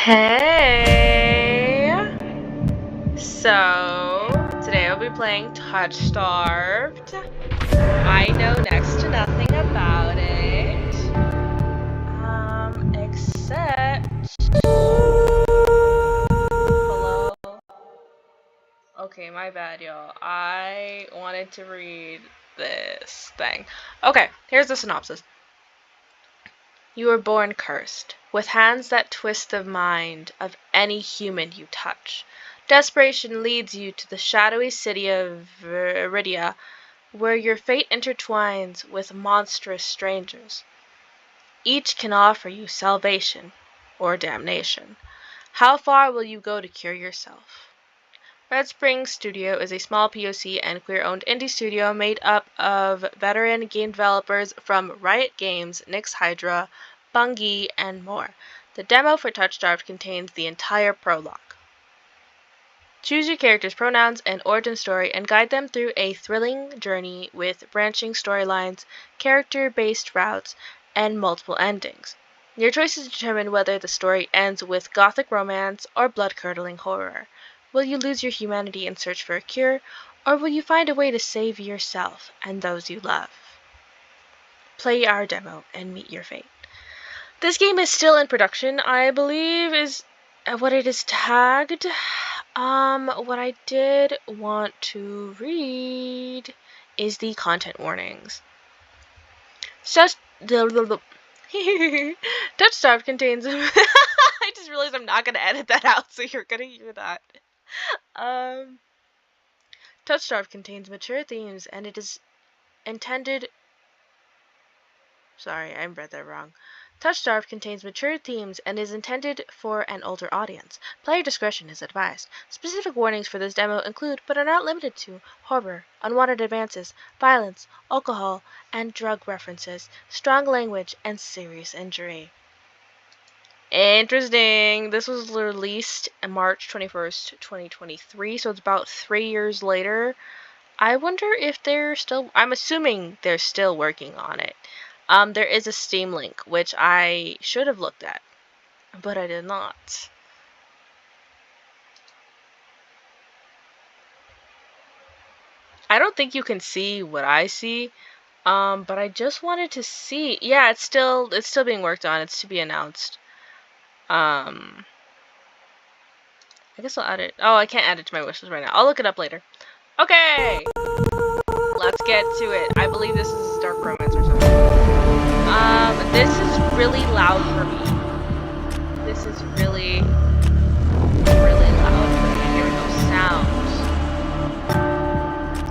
Hey! So, today I'll be playing TOUCHSTARVED. I know next to nothing about it. Except... Hello? Okay, my bad, y'all. I wanted to read this thing. Okay, here's the synopsis. You were born cursed, with hands that twist the mind of any human you touch. Desperation leads you to the shadowy city of Viridia, where your fate intertwines with monstrous strangers. Each can offer you salvation or damnation. How far will you go to cure yourself? Red Spring Studio is a small POC and queer-owned indie studio made up of veteran game developers from Riot Games, Nyx Hydra, Bungie, and more. The demo for TOUCHSTARVED contains the entire prologue. Choose your character's pronouns and origin story and guide them through a thrilling journey with branching storylines, character-based routes, and multiple endings. Your choices determine whether the story ends with gothic romance or blood-curdling horror. Will you lose your humanity and search for a cure, or will you find a way to save yourself and those you love? Play our demo and meet your fate. This game is still in production, I believe is what it is tagged. What I did want to read is the content warnings. TOUCHSTARVED contains... I just realized I'm not going to edit that out, so you're going to hear that. TOUCHSTARVED contains mature themes and it is intended... Sorry, I read that wrong. TOUCHSTARVED contains mature themes and is intended for an older audience. Player discretion is advised. Specific warnings for this demo include, but are not limited to, horror, unwanted advances, violence, alcohol, and drug references, strong language, and serious injury. Interesting. This was released on March 21st, 2023, so it's about 3 years later. I wonder if they're still... I'm assuming they're still working on it. There is a Steam link, which I should have looked at, but I did not. I don't think you can see what I see, but I just wanted to see... Yeah, it's still being worked on. It's to be announced. I guess I'll add it. Oh, I can't add it to my wishlist right now. I'll look it up later. Okay! Let's get to it. I believe this is Dark Romance or something. This is really loud for me. This is really loud for me. Hearing those sounds.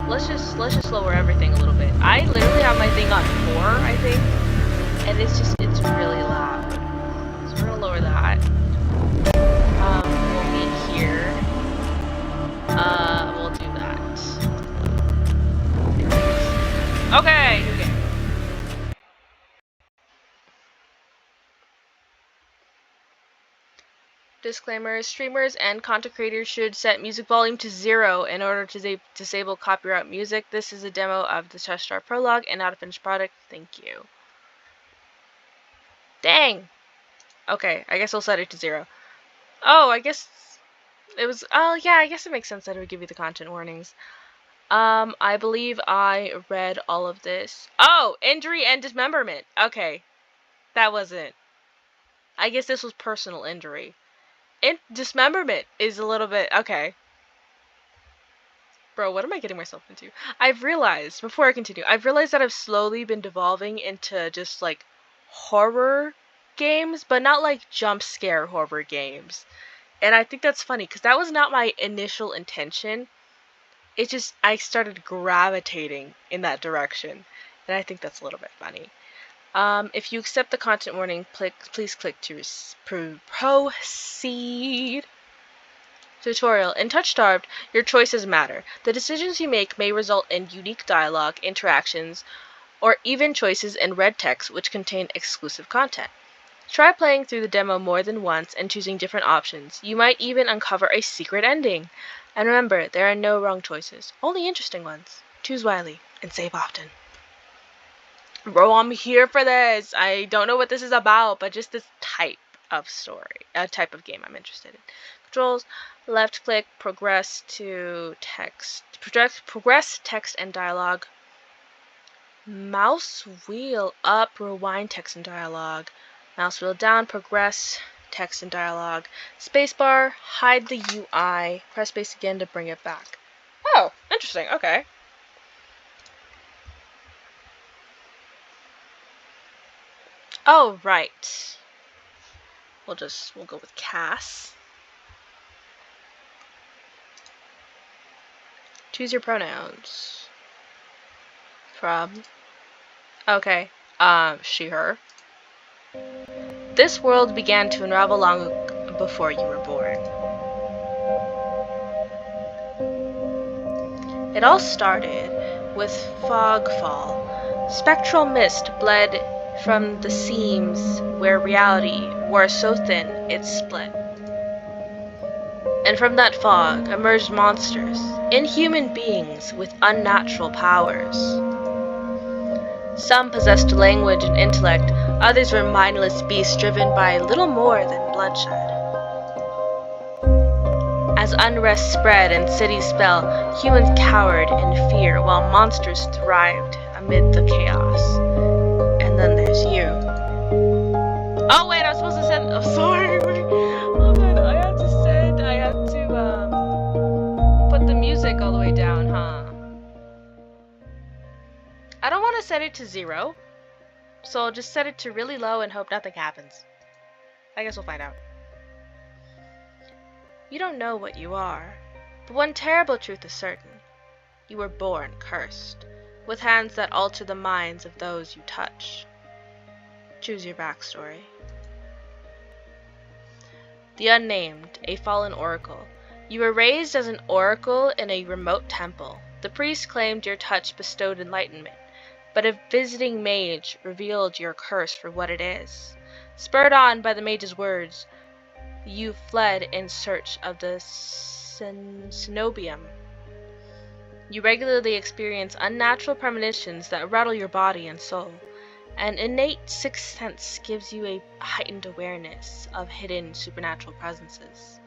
Let's just lower everything a little bit. I literally have my thing on 4, I think. And it's really loud. So we're gonna lower that. We'll be here. We'll do that. Okay, okay. Disclaimer, streamers and content creators should set music volume to 0 in order to disable copyright music. This is a demo of the TOUCHSTARVED prologue and not a finished product. Thank you. Dang! Okay, I guess I'll set it to 0. Oh, I guess it was... Oh, yeah, I guess it makes sense that it would give you the content warnings. I believe I read all of this. Oh, injury and dismemberment. Okay. That wasn't... I guess this was personal injury. Dismemberment is a little bit... Okay. Bro, what am I getting myself into? I've realized, before I continue, I've realized that I've slowly been devolving into just, like, horror games, but not, like, jump scare horror games. And I think that's funny, because that was not my initial intention. It just, I started gravitating in that direction. And I think that's a little bit funny. If you accept the content warning, please click to proceed. Tutorial. In TOUCHSTARVED, your choices matter. The decisions you make may result in unique dialogue, interactions, or even choices in red text which contain exclusive content. Try playing through the demo more than once and choosing different options. You might even uncover a secret ending. And remember, there are no wrong choices, only interesting ones. Choose wisely and save often. Bro, I'm here for this. I don't know what this is about, but just this type. of story, a type of game I'm interested in. Controls, left click, progress to text, progress text and dialogue. Mouse wheel up, rewind text and dialogue. Mouse wheel down, progress text and dialogue. Spacebar, hide the UI. Press space again to bring it back. Oh, interesting. Okay. Oh, right. We'll go with Cass. Choose your pronouns. From. Okay. She, her. This world began to unravel long before you were born. It all started with fogfall. Spectral mist bled from the seams where reality were so thin it split. And from that fog emerged monsters, inhuman beings with unnatural powers. Some possessed language and intellect, others were mindless beasts driven by little more than bloodshed. As unrest spread and cities fell, humans cowered in fear while monsters thrived amid the chaos. And then there's you. Oh wait, I was supposed to send. Oh, sorry. Hold on, I have to put the music all the way down, huh? I don't want to set it to 0, so I'll just set it to really low and hope nothing happens. I guess we'll find out. You don't know what you are, but one terrible truth is certain. You were born cursed, with hands that alter the minds of those you touch. Choose your backstory. The Unnamed, a fallen oracle. You were raised as an oracle in a remote temple. The priest claimed your touch bestowed enlightenment, but a visiting mage revealed your curse for what it is. Spurred on by the mage's words, you fled in search of the cenobium. You regularly experience unnatural premonitions that rattle your body and soul. An innate sixth sense gives you a heightened awareness of hidden supernatural presences.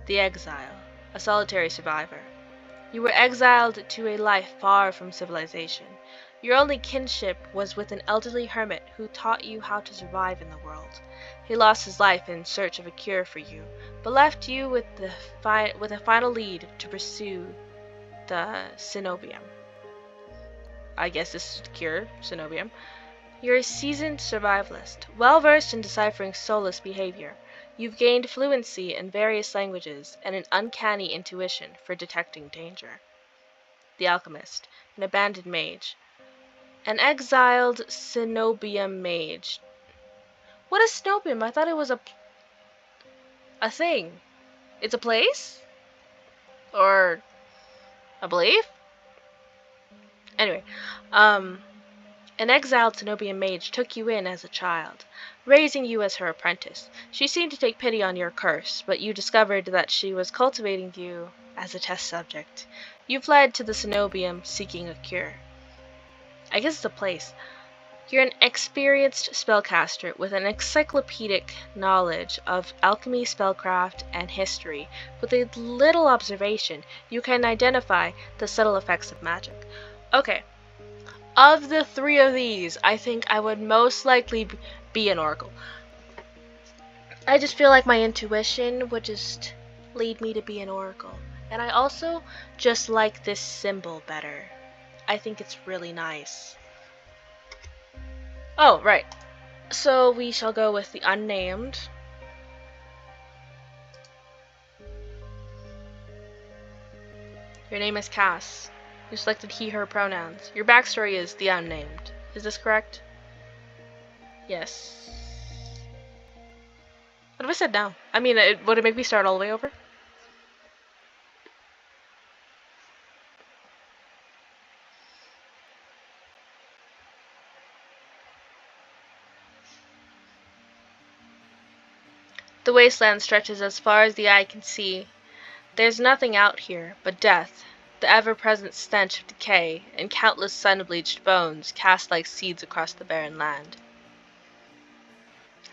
The Exile, a solitary survivor. You were exiled to a life far from civilization. Your only kinship was with an elderly hermit who taught you how to survive in the world. He lost his life in search of a cure for you, but left you with a final lead to pursue the cenobium. I guess this is the cure, cenobium. You're a seasoned survivalist, well-versed in deciphering soulless behavior. You've gained fluency in various languages and an uncanny intuition for detecting danger. The Alchemist, an abandoned mage. An exiled cenobium mage. What is cenobium? I thought it was a thing. It's a place? Or a belief? Anyway, an exiled cenobium mage took you in as a child, raising you as her apprentice. She seemed to take pity on your curse, but you discovered that she was cultivating you as a test subject. You fled to the cenobium seeking a cure. I guess it's a place. You're an experienced spellcaster with an encyclopedic knowledge of alchemy, spellcraft, and history. With a little observation, you can identify the subtle effects of magic. Okay, of the 3 of these, I think I would most likely be an oracle. I just feel like my intuition would just lead me to be an oracle. And I also just like this symbol better. I think it's really nice. Oh, right. So we shall go with the Unnamed. Your name is Cass. You selected he, her pronouns. Your backstory is the Unnamed. Is this correct? Yes. What if I said no? I mean, would it make me start all the way over? The wasteland stretches as far as the eye can see. There's nothing out here but death, the ever-present stench of decay, and countless sun-bleached bones cast like seeds across the barren land.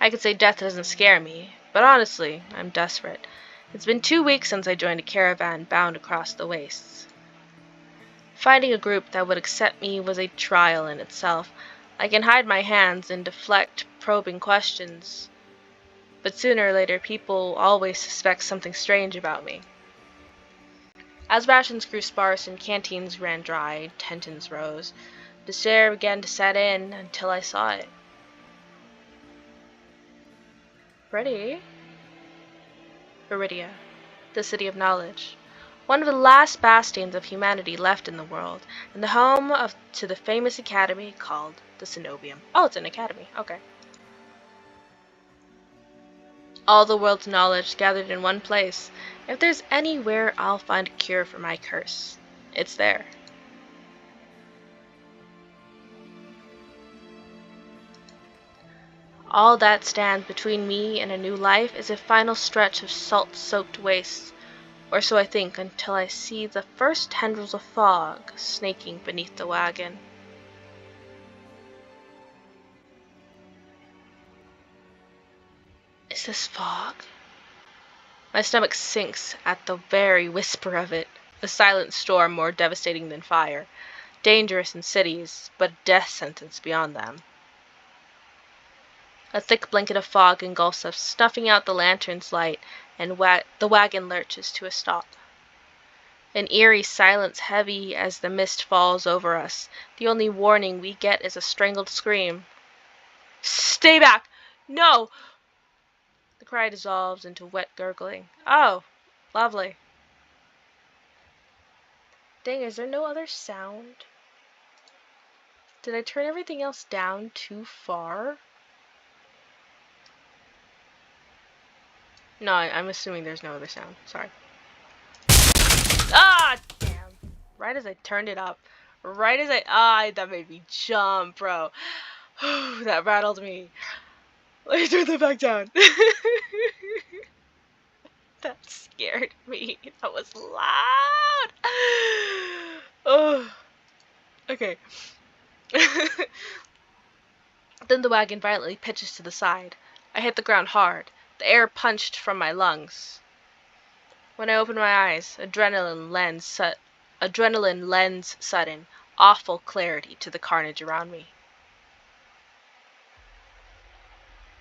I could say death doesn't scare me, but honestly, I'm desperate. It's been 2 weeks since I joined a caravan bound across the wastes. Finding a group that would accept me was a trial in itself. I can hide my hands and deflect probing questions, but sooner or later people always suspect something strange about me. As rations grew sparse and canteens ran dry, tensions rose. Despair began to set in until I saw it. Ready? Viridia, the city of knowledge. One of the last bastions of humanity left in the world, and the home to the famous academy called the Cenobium. Oh, it's an academy. Okay. All the world's knowledge gathered in one place. If there's anywhere I'll find a cure for my curse, it's there. All that stands between me and a new life is a final stretch of salt-soaked wastes, or so I think until I see the first tendrils of fog snaking beneath the wagon. Is this fog? My stomach sinks at the very whisper of it. A silent storm more devastating than fire. Dangerous in cities, but a death sentence beyond them. A thick blanket of fog engulfs us, snuffing out the lantern's light, and the wagon lurches to a stop. An eerie silence heavy as the mist falls over us. The only warning we get is a strangled scream. Stay back! No! The cry dissolves into wet gurgling. Oh, lovely. Dang, is there no other sound? Did I turn everything else down too far? No, I'm assuming there's no other sound. Sorry. Ah, damn. Right as I turned it up. Right as that made me jump, bro. That rattled me. Let me turn that back down. That scared me. That was loud. Oh. Okay. Then the wagon violently pitches to the side. I hit the ground hard. The air punched from my lungs. When I opened my eyes, adrenaline lends sudden, awful clarity to the carnage around me.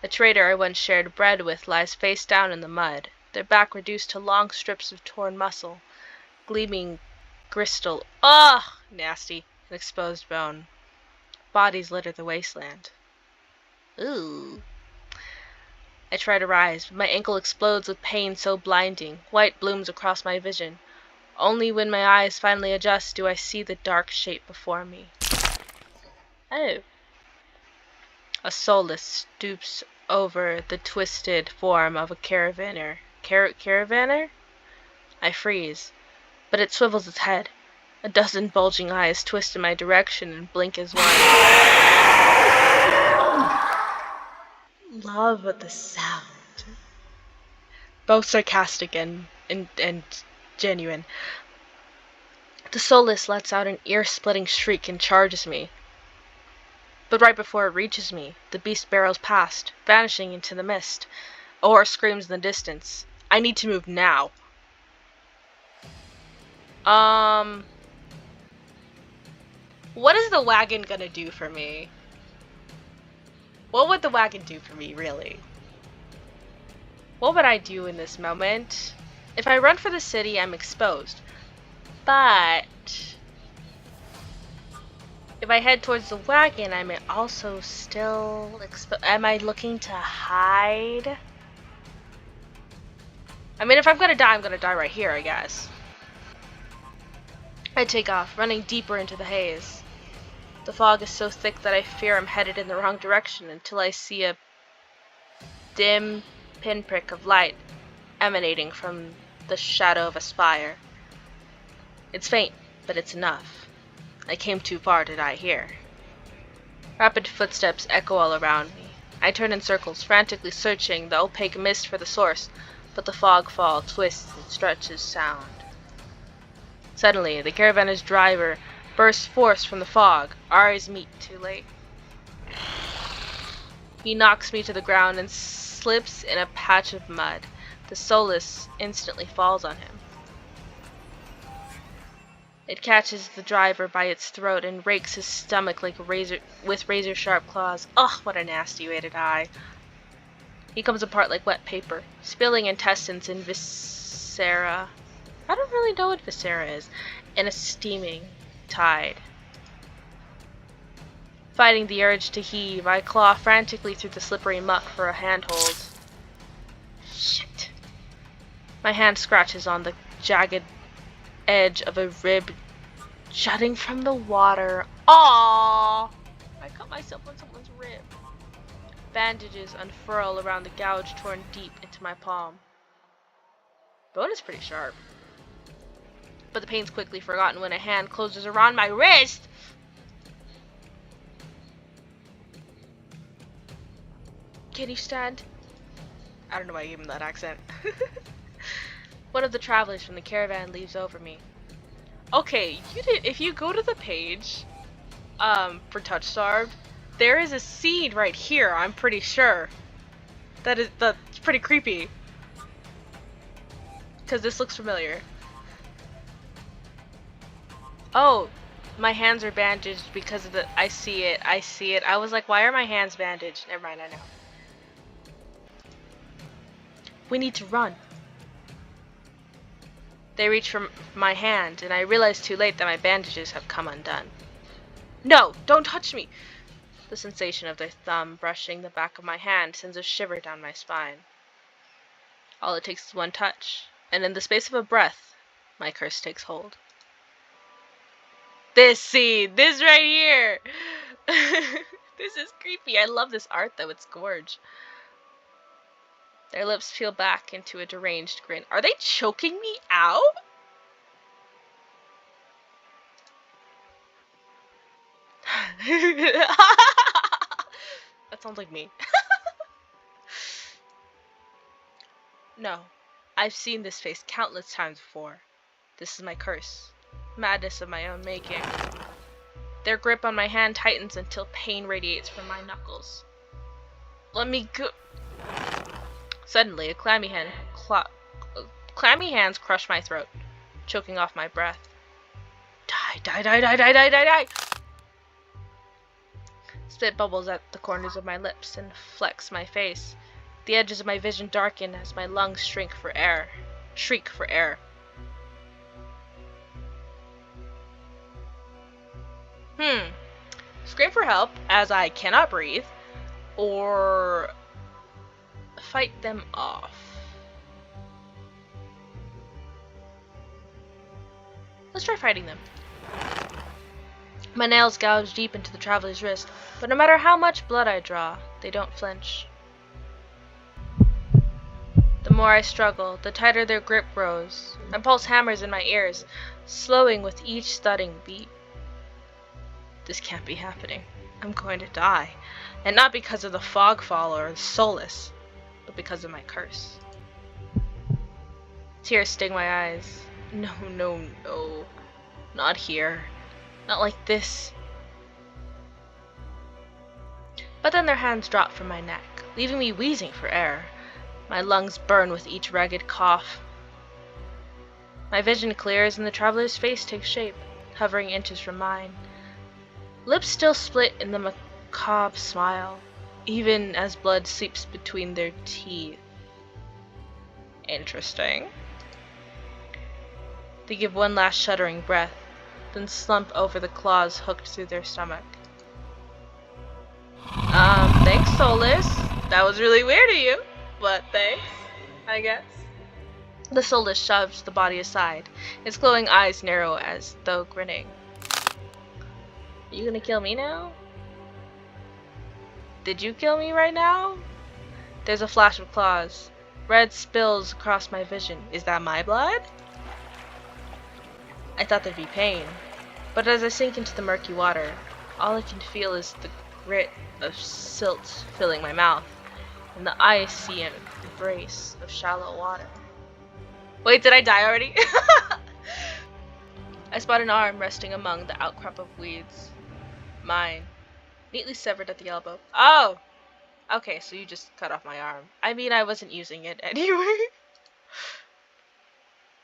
A trader I once shared bread with lies face down in the mud, their back reduced to long strips of torn muscle, gleaming gristle. Ugh! Nasty. An exposed bone. Bodies litter the wasteland. Ooh. I try to rise, but my ankle explodes with pain so blinding. White blooms across my vision. Only when my eyes finally adjust do I see the dark shape before me. Oh. A soulless stoops over the twisted form of a caravaner. Caravaner? I freeze, but it swivels its head. A dozen bulging eyes twist in my direction and blink as one. Love the sound. Both sarcastic and genuine. The soulless lets out an ear-splitting shriek and charges me. But right before it reaches me, the beast barrels past, vanishing into the mist. A horse screams in the distance. I need to move now. What is the wagon gonna do for me? What would the wagon do for me, really? What would I do in this moment? If I run for the city, I'm exposed. But if I head towards the wagon, I may also still am I looking to hide? I mean, if I'm gonna die, I'm gonna die right here, I guess. I take off, running deeper into the haze. The fog is so thick that I fear I'm headed in the wrong direction until I see a dim pinprick of light emanating from the shadow of a spire. It's faint, but it's enough. I came too far to die here. Rapid footsteps echo all around me. I turn in circles, frantically searching the opaque mist for the source, but the fog fall twists and stretches sound. Suddenly, the caravan's driver bursts forth from the fog. Our eyes meet too late. He knocks me to the ground and slips in a patch of mud. The solace instantly falls on him. It catches the driver by its throat and rakes his stomach like with razor-sharp claws. Ugh, what a nasty way to die. He comes apart like wet paper, spilling intestines and viscera. I don't really know what viscera is. In a steaming tide. Fighting the urge to heave, I claw frantically through the slippery muck for a handhold. Shit. My hand scratches on the jagged edge of a rib jutting from the water. Aww! I cut myself on someone's rib. Bandages unfurl around the gouge torn deep into my palm. Bone is pretty sharp. But the pain's quickly forgotten when a hand closes around my wrist. Can you stand? I don't know why I gave him that accent. One of the travelers from the caravan leaves over me. Okay, if you go to the page for TOUCHSTARVED, there is a scene right here, I'm pretty sure. That's pretty creepy. Cause this looks familiar. Oh, my hands are bandaged because of I see it. I was like, why are my hands bandaged? Never mind, I know. We need to run. They reach for my hand, and I realize too late that my bandages have come undone. No, don't touch me! The sensation of their thumb brushing the back of my hand sends a shiver down my spine. All it takes is one touch, and in the space of a breath, my curse takes hold. This scene! This right here! This is creepy. I love this art, though. It's gorge. Their lips peel back into a deranged grin. Are they choking me out? That sounds like me. No, I've seen this face countless times before. This is my curse. Madness of my own making. Their grip on my hand tightens until pain radiates from my knuckles. Let me go. Suddenly, clammy hands crush my throat, choking off my breath. Die. Spit bubbles at the corners of my lips and flecks my face. The edges of my vision darken as my lungs shriek for air. Scream for help as I cannot breathe, or fight them off. Let's try fighting them. My nails gouge deep into the traveler's wrist, but no matter how much blood I draw, they don't flinch. The more I struggle, the tighter their grip grows. My pulse hammers in my ears, slowing with each thudding beat. This can't be happening. I'm going to die. And not because of the fogfall or the solace, but because of my curse. Tears sting my eyes. No. Not here. Not like this. But then their hands drop from my neck, leaving me wheezing for air. My lungs burn with each ragged cough. My vision clears and the traveler's face takes shape, hovering inches from mine. Lips still split in the macabre smile, even as blood seeps between their teeth. Interesting. They give one last shuddering breath, then slump over the claws hooked through their stomach. Thanks, Solus. That was really weird of you, but thanks, I guess. The Solus shoves the body aside, its glowing eyes narrow as though grinning. Are you gonna kill me now? Did you kill me right now? There's a flash of claws. Red spills across my vision. Is that my blood? I thought there'd be pain, but as I sink into the murky water, all I can feel is the grit of silt filling my mouth, and the icy embrace of shallow water. Wait, did I die already? I spot an arm resting among the outcrop of weeds. Mine, neatly severed at the elbow. Oh! Okay, so you just cut off my arm. I mean, I wasn't using it anyway.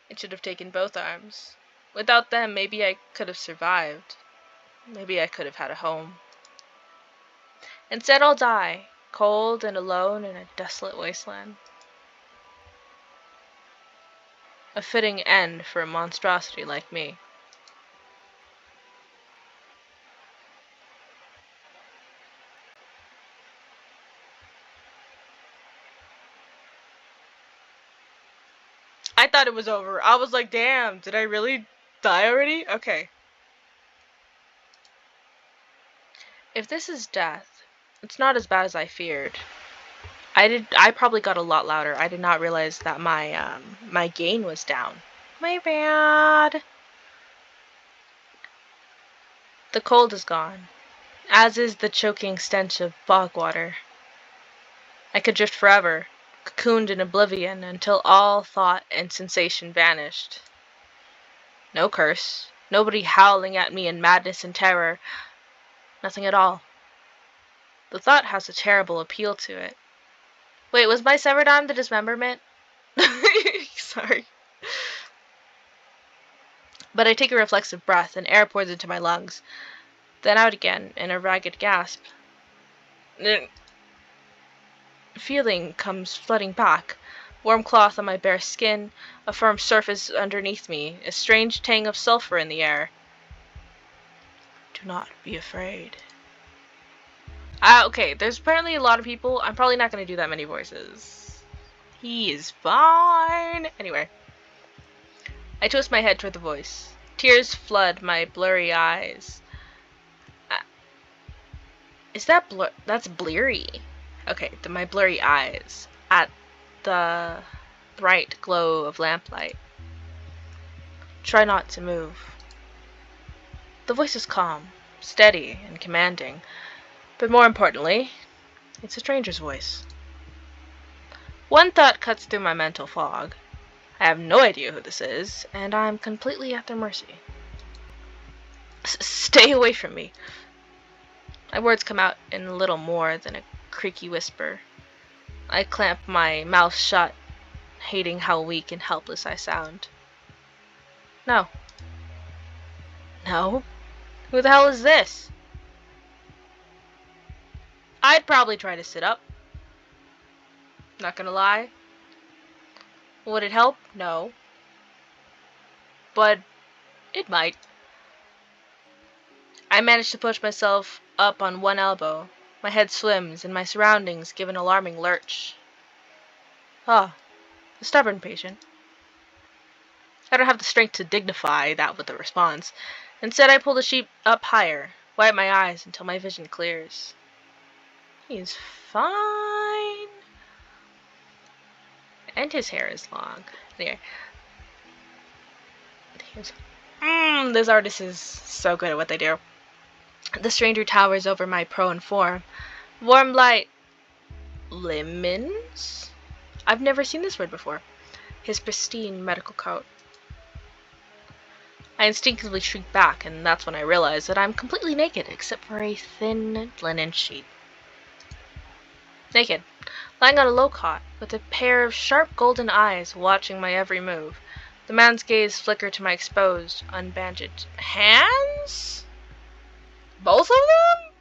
It should have taken both arms. Without them, maybe I could have survived. Maybe I could have had a home. Instead, I'll die, cold and alone in a desolate wasteland. A fitting end for a monstrosity like me. I thought it was over. I was like, damn, did I really die already? Okay. If this is death, it's not as bad as I feared. I probably got a lot louder. I did not realize that my gain was down. My bad. The cold is gone, as is the choking stench of bog water. I could drift forever, cocooned in oblivion until all thought and sensation vanished. No curse, nobody howling at me in madness and terror, nothing at all. The thought has a terrible appeal to it. Wait, was my severed arm the dismemberment? Sorry. But I take a reflexive breath, and air pours into my lungs, then out again in a ragged gasp. Feeling comes flooding back. Warm cloth on my bare skin, a firm surface underneath me, a strange tang of sulfur in the air. Do not be afraid. Okay, there's apparently a lot of people. I'm probably not going to do that many voices. He is fine. Anyway. I twist my head toward the voice. Tears flood my blurry eyes. Is that that's bleary. Okay, my blurry eyes at the bright glow of lamplight. Try not to move. The voice is calm, steady, and commanding, but more importantly, it's a stranger's voice. One thought cuts through my mental fog. I have no idea who this is, and I'm completely at their mercy. Stay away from me. My words come out in little more than a creaky whisper. I clamp my mouth shut, hating how weak and helpless I sound. No. No? Who the hell is this? I'd probably try to sit up. Not gonna lie. Would it help? No. But it might. I manage to push myself up on one elbow. My head swims, and my surroundings give an alarming lurch. Ah, a stubborn patient. I don't have the strength to dignify that with a response. Instead, I pull the sheet up higher, wipe my eyes until my vision clears. He's fine. And his hair is long. Anyway. This artist is so good at what they do. The stranger towers over my prone form. Warm light lemons? I've never seen this word before. His pristine medical coat. I instinctively shrink back, and that's when I realize that I'm completely naked except for a thin linen sheet. Naked, lying on a low cot, with a pair of sharp golden eyes watching my every move. The man's gaze flickered to my exposed, unbandaged hands? Both of them?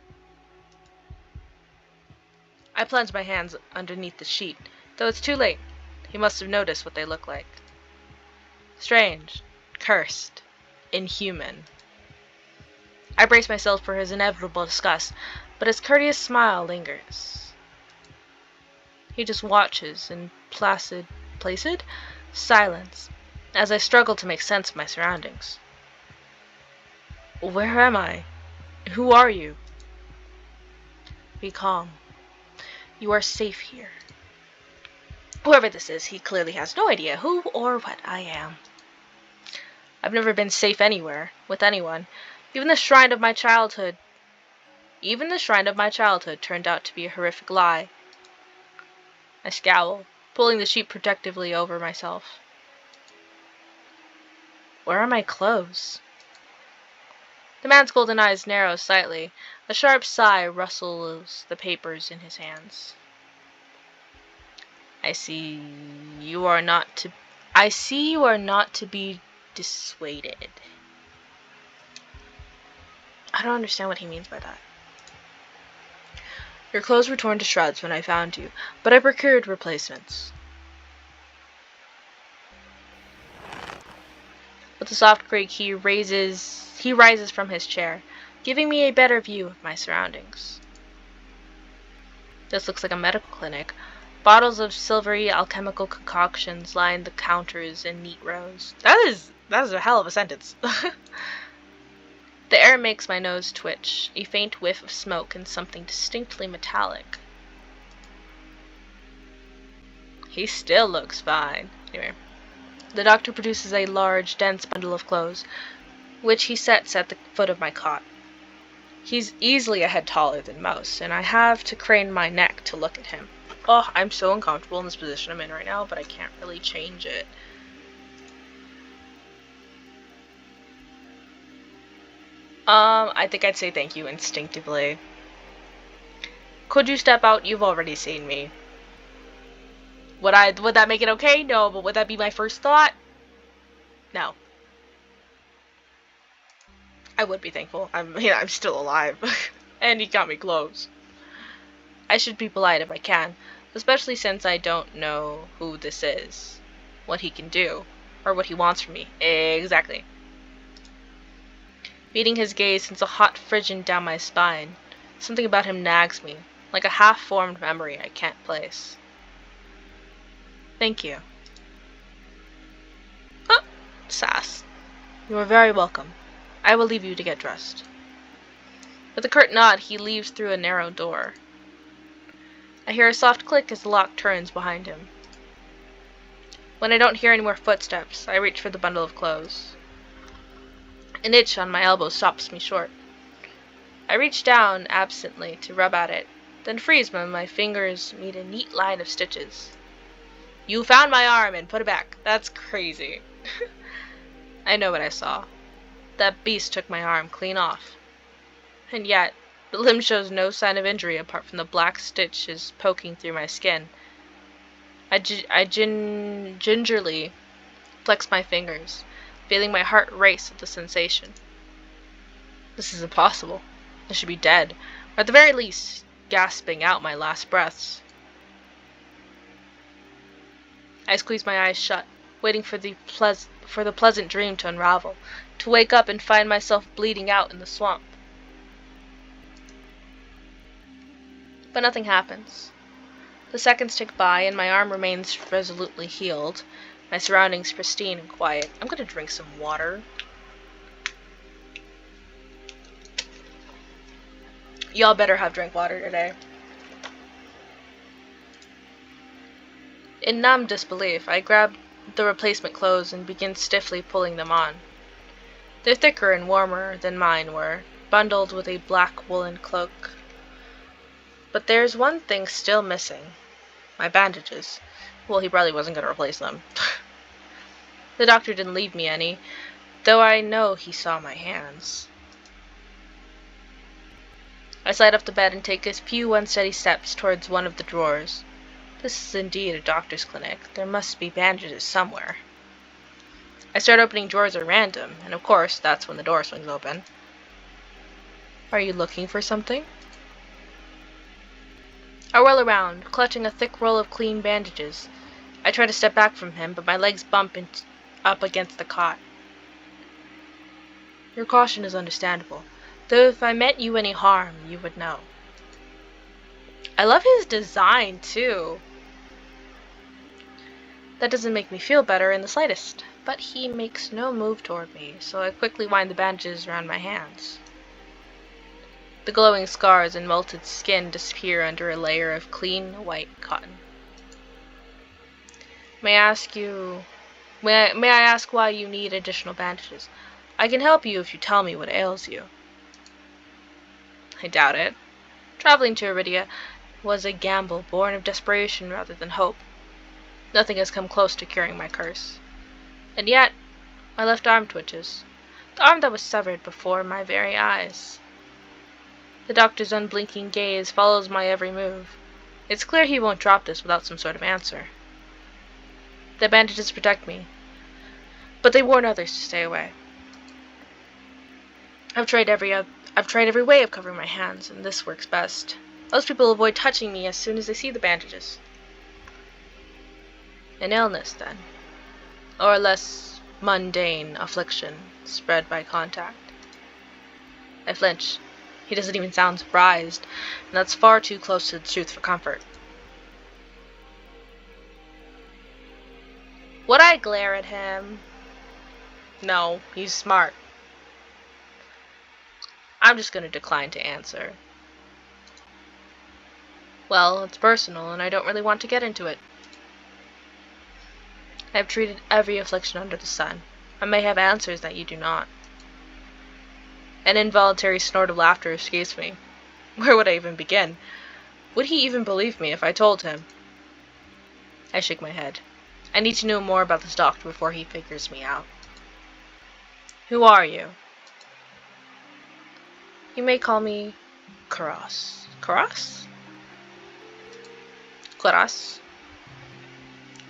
I plunge my hands underneath the sheet, though it's too late. He must have noticed what they look like. Strange, cursed, inhuman. I brace myself for his inevitable disgust, but his courteous smile lingers. He just watches in placid silence as I struggle to make sense of my surroundings. Where am I? Who are you? Be calm. You are safe here. Whoever this is, he clearly has no idea who or what I am. I've never been safe anywhere, with anyone. Even the shrine of my childhood turned out to be a horrific lie. I scowl, pulling the sheet protectively over myself. Where are my clothes? The man's golden eyes narrow slightly. A sharp sigh rustles the papers in his hands. I see you are not to be dissuaded. I don't understand what he means by that. Your clothes were torn to shreds when I found you, but I procured replacements. With a soft creak, he rises from his chair, giving me a better view of my surroundings. This looks like a medical clinic. Bottles of silvery alchemical concoctions line the counters in neat rows. That is a hell of a sentence. The air makes my nose twitch, a faint whiff of smoke and something distinctly metallic. He still looks fine. Anyway, the doctor produces a large, dense bundle of clothes, which he sets at the foot of my cot. He's easily a head taller than most, and I have to crane my neck to look at him. Oh, I'm so uncomfortable in this position I'm in right now, but I can't really change it. I think I'd say thank you instinctively. Could you step out? You've already seen me. Would that make it okay? No, but would that be my first thought? No. I would be thankful. I'm still alive. And he got me clothes. I should be polite if I can, especially since I don't know who this is, what he can do, or what he wants from me. Exactly. Meeting his gaze sends a hot frisson down my spine. Something about him nags me, like a half-formed memory I can't place. Thank you. Oh, sass. You are very welcome. I will leave you to get dressed. With a curt nod, he leaves through a narrow door. I hear a soft click as the lock turns behind him. When I don't hear any more footsteps, I reach for the bundle of clothes. An itch on my elbow stops me short. I reach down absently to rub at it, then freeze when my fingers meet a neat line of stitches. You found my arm and put it back. That's crazy. I know what I saw. That beast took my arm clean off. And yet, the limb shows no sign of injury apart from the black stitches poking through my skin. I gingerly flex my fingers, feeling my heart race at the sensation. This is impossible. I should be dead, or at the very least, gasping out my last breaths. I squeeze my eyes shut, waiting for the pleasant dream to unravel, to wake up and find myself bleeding out in the swamp. But nothing happens. The seconds tick by, and my arm remains resolutely healed, my surroundings pristine and quiet. I'm gonna drink some water. Y'all better have drank water today. In numb disbelief, I grab the replacement clothes and begin stiffly pulling them on. They're thicker and warmer than mine were, bundled with a black woolen cloak. But there's one thing still missing. My bandages. Well, he probably wasn't going to replace them. The doctor didn't leave me any, though I know he saw my hands. I slide off the bed and take a few unsteady steps towards one of the drawers. This is indeed a doctor's clinic. There must be bandages somewhere. I start opening drawers at random, and of course, that's when the door swings open. Are you looking for something? I whirl around, clutching a thick roll of clean bandages. I try to step back from him, but my legs bump up against the cot. Your caution is understandable, though if I meant you any harm, you would know. I love his design, too. That doesn't make me feel better in the slightest, but he makes no move toward me, so I quickly wind the bandages around my hands. The glowing scars and melted skin disappear under a layer of clean, white cotton. May I ask why you need additional bandages? I can help you if you tell me what ails you. I doubt it. Traveling to Iridia was a gamble born of desperation rather than hope. Nothing has come close to curing my curse. And yet, my left arm twitches. The arm that was severed before my very eyes. The doctor's unblinking gaze follows my every move. It's clear he won't drop this without some sort of answer. The bandages protect me, but they warn others to stay away. I've tried every way of covering my hands, and this works best. Most people avoid touching me as soon as they see the bandages. An illness, then, or a less mundane affliction spread by contact. I flinch. He doesn't even sound surprised, and that's far too close to the truth for comfort. Would I glare at him? No, he's smart. I'm just going to decline to answer. Well, it's personal, and I don't really want to get into it. I have treated every affliction under the sun. I may have answers that you do not. An involuntary snort of laughter escapes me. Where would I even begin? Would he even believe me if I told him? I shake my head. I need to know more about this doctor before he figures me out. Who are you? You may call me Karas. Karas? Karas?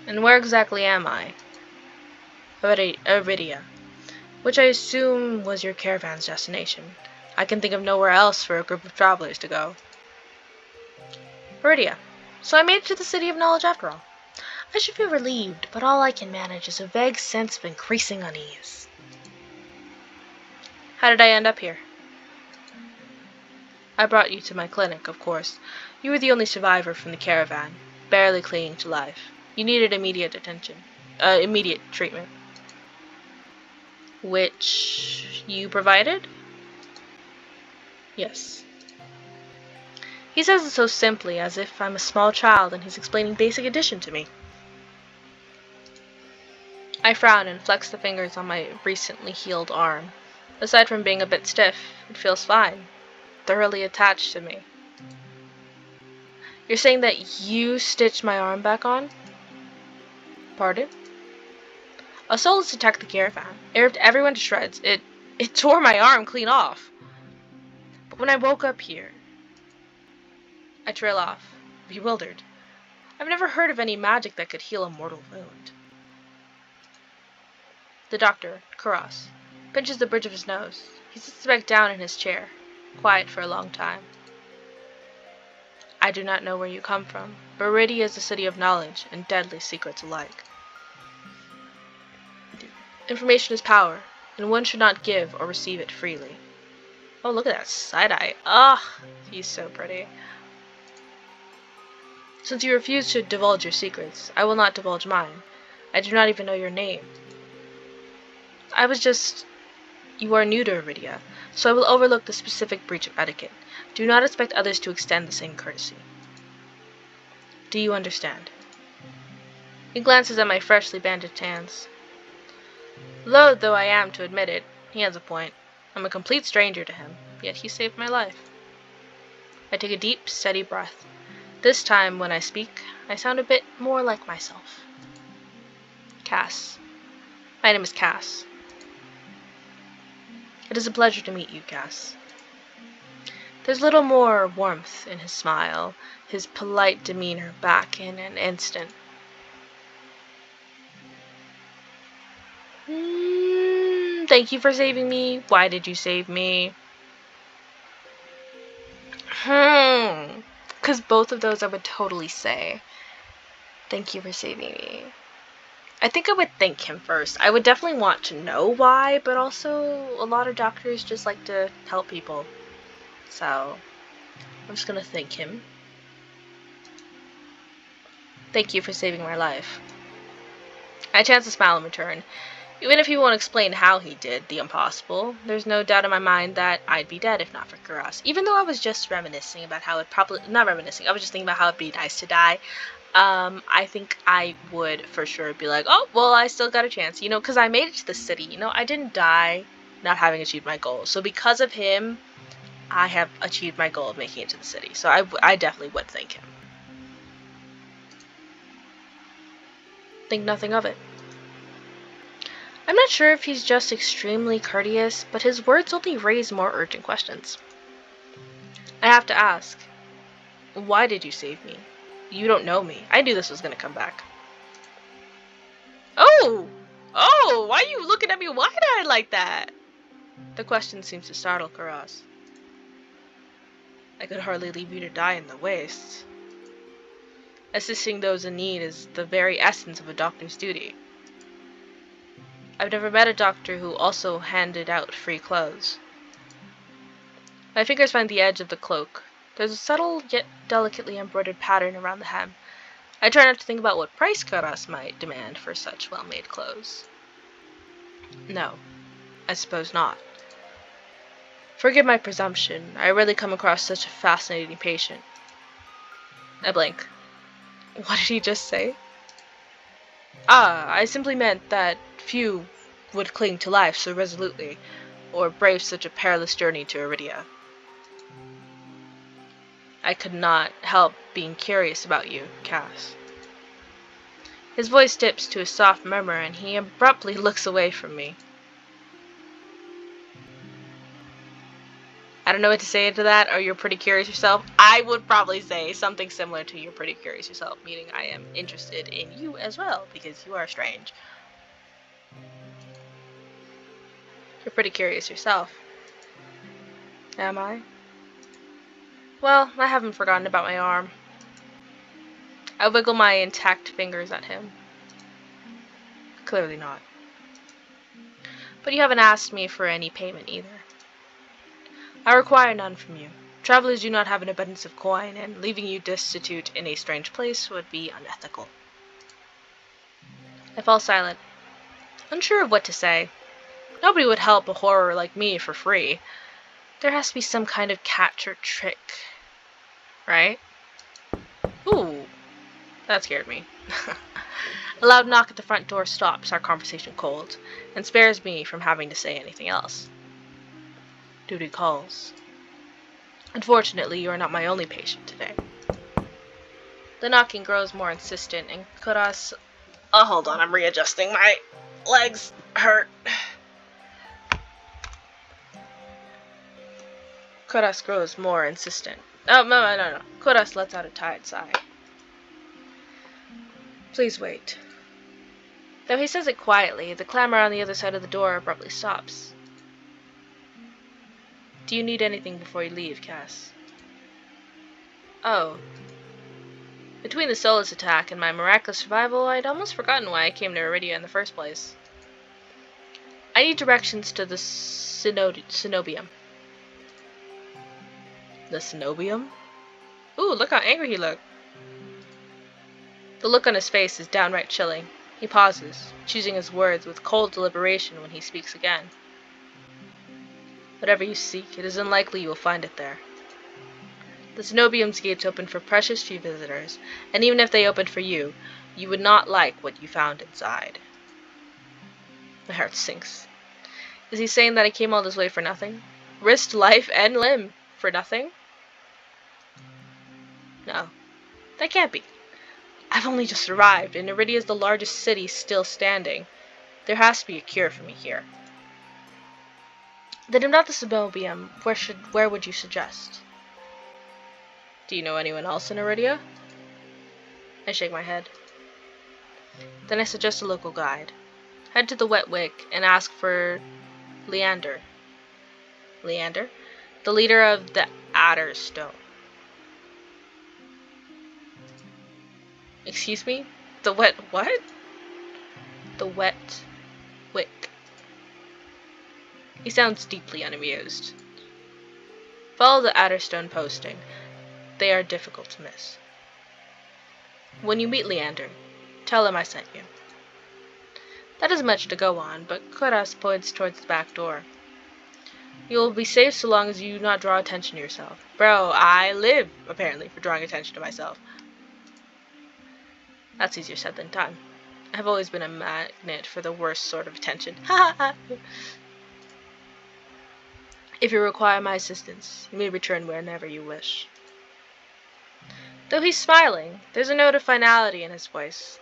And where exactly am I? Aridia, which I assume was your caravan's destination. I can think of nowhere else for a group of travelers to go. Aridia. So I made it to the City of Knowledge after all. I should be relieved, but all I can manage is a vague sense of increasing unease. How did I end up here? I brought you to my clinic, of course. You were the only survivor from the caravan, barely clinging to life. You needed immediate treatment. Which you provided? Yes. He says it so simply, as if I'm a small child and he's explaining basic addition to me. I frown and flex the fingers on my recently healed arm. Aside from being a bit stiff, it feels fine. Thoroughly attached to me. You're saying that you stitched my arm back on? Pardon? A soulless attacked the caravan. It ripped everyone to shreds. It tore my arm clean off. But when I woke up here, I trail off, bewildered. I've never heard of any magic that could heal a mortal wound. The doctor, Karas, pinches the bridge of his nose. He sits back down in his chair, quiet for a long time. I do not know where you come from, but Aridia is a city of knowledge and deadly secrets alike. Information is power, and one should not give or receive it freely. Oh, look at that side-eye. Ah, he's so pretty. Since you refuse to divulge your secrets, I will not divulge mine. I do not even know your name. You are new to Aridia, so I will overlook the specific breach of etiquette. Do not expect others to extend the same courtesy. Do you understand? He glances at my freshly bandaged hands. Loath though I am to admit it, he has a point. I'm a complete stranger to him, yet he saved my life. I take a deep, steady breath. This time, when I speak, I sound a bit more like myself. Cass. My name is Cass. It is a pleasure to meet you, Cass. There's little more warmth in his smile, his polite demeanor back in an instant. Thank you for saving me. Why did you save me? Because both of those I would totally say. Thank you for saving me. I think I would thank him first. I would definitely want to know why, but also a lot of doctors just like to help people. So, I'm just gonna thank him. Thank you for saving my life. I chance to smile in return. Even if he won't explain how he did the impossible, there's no doubt in my mind that I'd be dead if not for Karas. Even though I was just reminiscing about how it probably... Not reminiscing, I was just thinking about how it'd be nice to die. I think I would for sure be like, oh, well, I still got a chance, you know, because I made it to the city, you know, I didn't die not having achieved my goal. So because of him, I have achieved my goal of making it to the city. So I definitely would thank him. Think nothing of it. I'm not sure if he's just extremely courteous, but his words only raise more urgent questions. I have to ask, why did you save me? You don't know me. I knew this was gonna come back. Oh! Oh! Why are you looking at me wide-eyed like that? The question seems to startle Karas. I could hardly leave you to die in the wastes. Assisting those in need is the very essence of a doctor's duty. I've never met a doctor who also handed out free clothes. My fingers find the edge of the cloak. There's a subtle yet delicately embroidered pattern around the hem. I try not to think about what price Karas might demand for such well-made clothes. No, I suppose not. Forgive my presumption. I rarely come across such a fascinating patient. I blink. What did he just say? I simply meant that few would cling to life so resolutely, or brave such a perilous journey to Iridia. I could not help being curious about you, Cass. His voice dips to a soft murmur, and he abruptly looks away from me. I don't know what to say to that, or you're pretty curious yourself. I would probably say something similar to you're pretty curious yourself, meaning I am interested in you as well, because you are strange. You're pretty curious yourself. Am I? Well, I haven't forgotten about my arm. I wiggle my intact fingers at him. Clearly not. But you haven't asked me for any payment either. I require none from you. Travelers do not have an abundance of coin, and leaving you destitute in a strange place would be unethical. I fall silent, unsure of what to say. Nobody would help a horror like me for free. There has to be some kind of catch or trick, right? Ooh, that scared me. A loud knock at the front door stops our conversation cold, and spares me from having to say anything else. Duty calls. Unfortunately, you are not my only patient today. The knocking grows more insistent, and Kuras... Oh, hold on, I'm readjusting. My legs hurt. Kuras grows more insistent. Oh, no. Kuras lets out a tired sigh. Please wait. Though he says it quietly, the clamor on the other side of the door abruptly stops. Do you need anything before you leave, Cass? Oh. Between the Solus attack and my miraculous survival, I'd almost forgotten why I came to Iridia in the first place. I need directions to the Cenobium. The Cenobium? Ooh, look how angry he looked. The look on his face is downright chilling. He pauses, choosing his words with cold deliberation when he speaks again. Whatever you seek, it is unlikely you will find it there. The Cenobium's gates open for precious few visitors, and even if they opened for you, you would not like what you found inside. My heart sinks. Is he saying that I came all this way for nothing? Risked life and limb for nothing? No, that can't be. I've only just arrived, and Iridia is the largest city still standing. There has to be a cure for me here. Then if not the Cenobium, where would you suggest? Do you know anyone else in Iridia? I shake my head. Then I suggest a local guide. Head to the Wet Wick and ask for Leander. Leander? The leader of the Adder Stone. Excuse me? The wet what? The Wet Wick. He sounds deeply unamused. Follow the Adderstone posting. They are difficult to miss. When you meet Leander, tell him I sent you. That is much to go on, but Kuras points towards the back door. You will be safe so long as you do not draw attention to yourself. Bro, I live, apparently, for drawing attention to myself. That's easier said than done. I've always been a magnet for the worst sort of attention. Ha ha ha! If you require my assistance, you may return whenever you wish. Though he's smiling, there's a note of finality in his voice.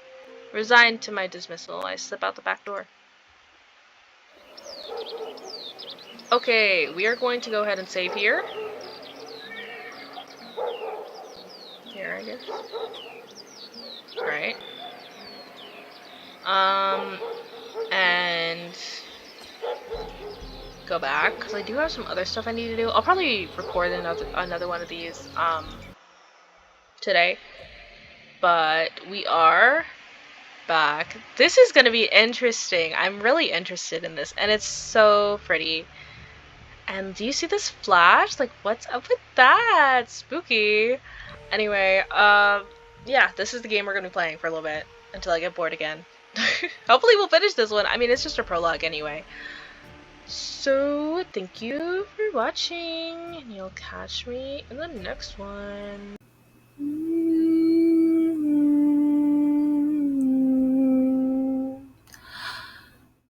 Resigned to my dismissal, I slip out the back door. Okay, we are going to go ahead and save here. Here, I guess. Right. And go back, because I do have some other stuff I need to do. I'll probably record another one of these, today. But we are back. This is gonna be interesting. I'm really interested in this, and it's so pretty. And do you see this flash? Like, what's up with that? Spooky. Anyway, yeah, this is the game we're gonna be playing for a little bit until I get bored again. Hopefully we'll finish this one. I mean, it's just a prologue anyway. So, thank you for watching, and you'll catch me in the next one.